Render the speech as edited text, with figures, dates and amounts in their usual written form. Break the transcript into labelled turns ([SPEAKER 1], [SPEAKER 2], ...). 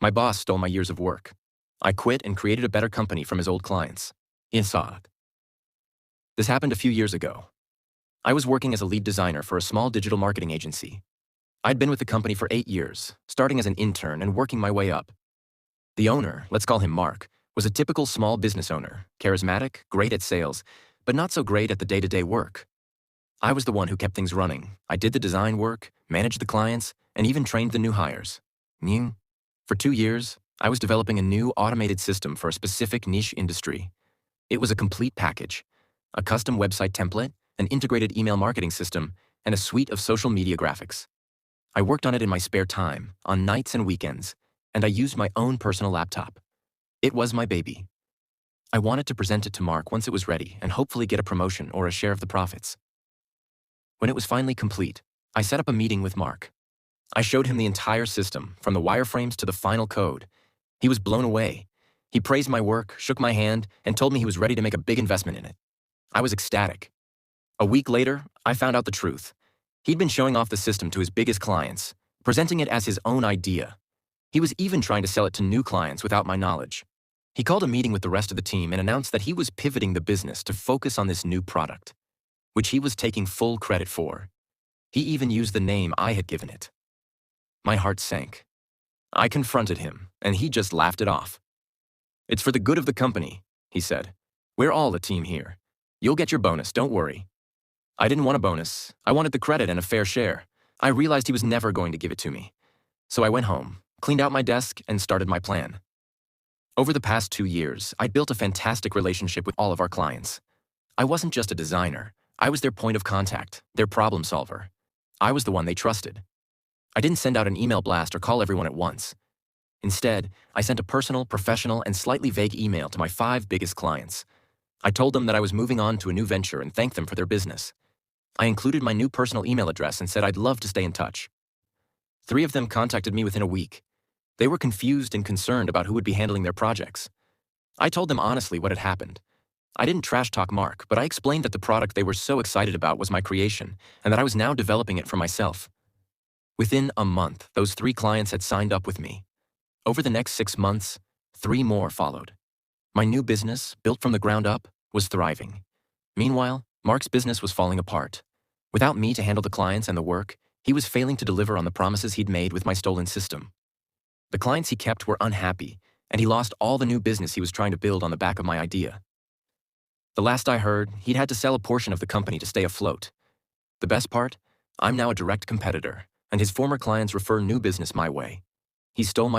[SPEAKER 1] My boss stole my years of work. I quit and created a better company from his old clients. Inside. This happened a few years ago. I was working as a lead designer for a small digital marketing agency. I'd been with the company for 8 years, starting as an intern and working my way up. The owner, let's call him Mark, was a typical small business owner, charismatic, great at sales, but not so great at the day-to-day work. I was the one who kept things running. I did the design work, managed the clients, and even trained the new hires. New? For 2 years, I was developing a new automated system for a specific niche industry. It was a complete package: a custom website template, an integrated email marketing system, and a suite of social media graphics. I worked on it in my spare time, on nights and weekends, and I used my own personal laptop. It was my baby. I wanted to present it to Mark once it was ready and hopefully get a promotion or a share of the profits. When it was finally complete, I set up a meeting with Mark. I showed him the entire system, from the wireframes to the final code. He was blown away. He praised my work, shook my hand, and told me he was ready to make a big investment in it. I was ecstatic. A week later, I found out the truth. He'd been showing off the system to his biggest clients, presenting it as his own idea. He was even trying to sell it to new clients without my knowledge. He called a meeting with the rest of the team and announced that he was pivoting the business to focus on this new product, which he was taking full credit for. He even used the name I had given it. My heart sank. I confronted him, and he just laughed it off. "It's for the good of the company," he said. "We're all a team here. You'll get your bonus, don't worry." I didn't want a bonus. I wanted the credit and a fair share. I realized he was never going to give it to me. So I went home, cleaned out my desk, and started my plan. Over the past 2 years, I'd built a fantastic relationship with all of our clients. I wasn't just a designer. I was their point of contact, their problem solver. I was the one they trusted. I didn't send out an email blast or call everyone at once. Instead, I sent a personal, professional, and slightly vague email to my 5 biggest clients. I told them that I was moving on to a new venture and thanked them for their business. I included my new personal email address and said I'd love to stay in touch. 3 of them contacted me within a week. They were confused and concerned about who would be handling their projects. I told them honestly what had happened. I didn't trash talk Mark, but I explained that the product they were so excited about was my creation and that I was now developing it for myself. Within a month, those 3 clients had signed up with me. Over the next 6 months, 3 more followed. My new business, built from the ground up, was thriving. Meanwhile, Mark's business was falling apart. Without me to handle the clients and the work, he was failing to deliver on the promises he'd made with my stolen system. The clients he kept were unhappy, and he lost all the new business he was trying to build on the back of my idea. The last I heard, he'd had to sell a portion of the company to stay afloat. The best part? I'm now a direct competitor, and his former clients refer new business my way. He stole my